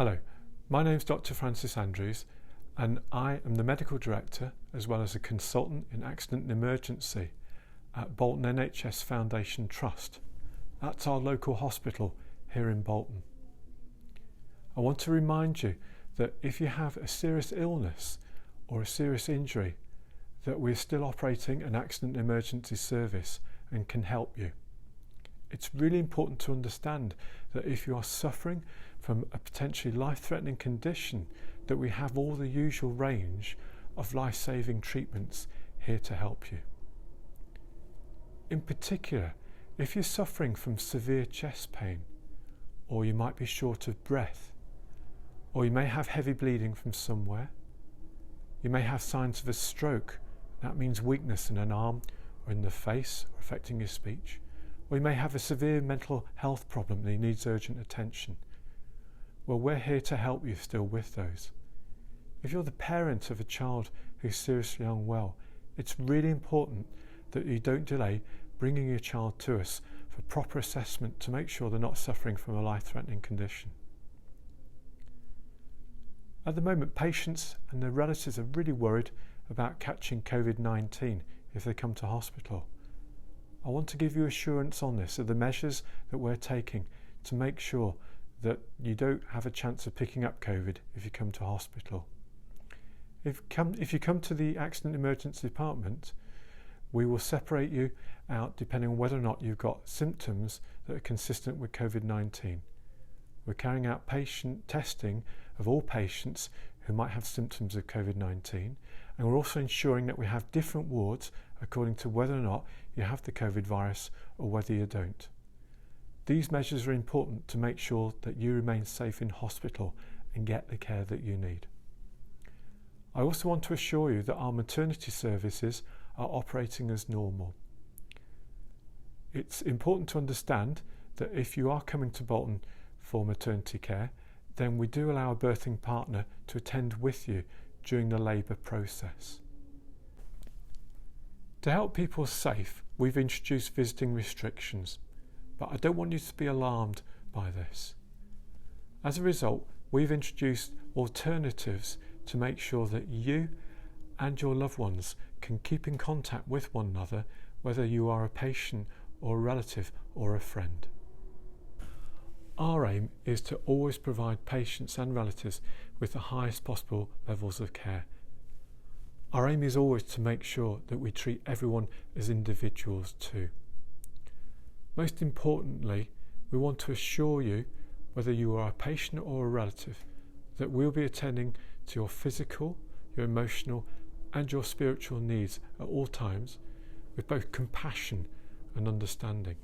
Hello, my name is Dr. Francis Andrews and I am the Medical Director as well as a Consultant in Accident and Emergency at Bolton NHS Foundation Trust. That's our local hospital here in Bolton. I want to remind you that if you have a serious illness or a serious injury, that we're still operating an accident and emergency service and can help you. It's really important to understand that if you are suffering from a potentially life-threatening condition, that we have all the usual range of life-saving treatments here to help you. In particular, if you're suffering from severe chest pain, or you might be short of breath, or you may have heavy bleeding from somewhere, you may have signs of a stroke, that means weakness in an arm or in the face or affecting your speech, or you may have a severe mental health problem that needs urgent attention. Well, we're here to help you still with those. If you're the parent of a child who's seriously unwell, it's really important that you don't delay bringing your child to us for proper assessment to make sure they're not suffering from a life-threatening condition. At the moment, patients and their relatives are really worried about catching COVID-19 if they come to hospital. I want to give you assurance on this of the measures that we're taking to make sure that you don't have a chance of picking up COVID if you come to hospital. If you come to the accident emergency department, we will separate you out depending on whether or not you've got symptoms that are consistent with COVID-19. We're carrying out patient testing of all patients who might have symptoms of COVID-19, and we're also ensuring that we have different wards according to whether or not you have the COVID virus or whether you don't. These measures are important to make sure that you remain safe in hospital and get the care that you need. I also want to assure you that our maternity services are operating as normal. It's important to understand that if you are coming to Bolton for maternity care, then we do allow a birthing partner to attend with you during the labour process. To help people safe, we've introduced visiting restrictions, but I don't want you to be alarmed by this. As a result, we've introduced alternatives to make sure that you and your loved ones can keep in contact with one another, whether you are a patient or a relative or a friend. Our aim is to always provide patients and relatives with the highest possible levels of care. Our aim is always to make sure that we treat everyone as individuals too. Most importantly, we want to assure you, whether you are a patient or a relative, that we'll be attending to your physical, your emotional and your spiritual needs at all times with both compassion and understanding.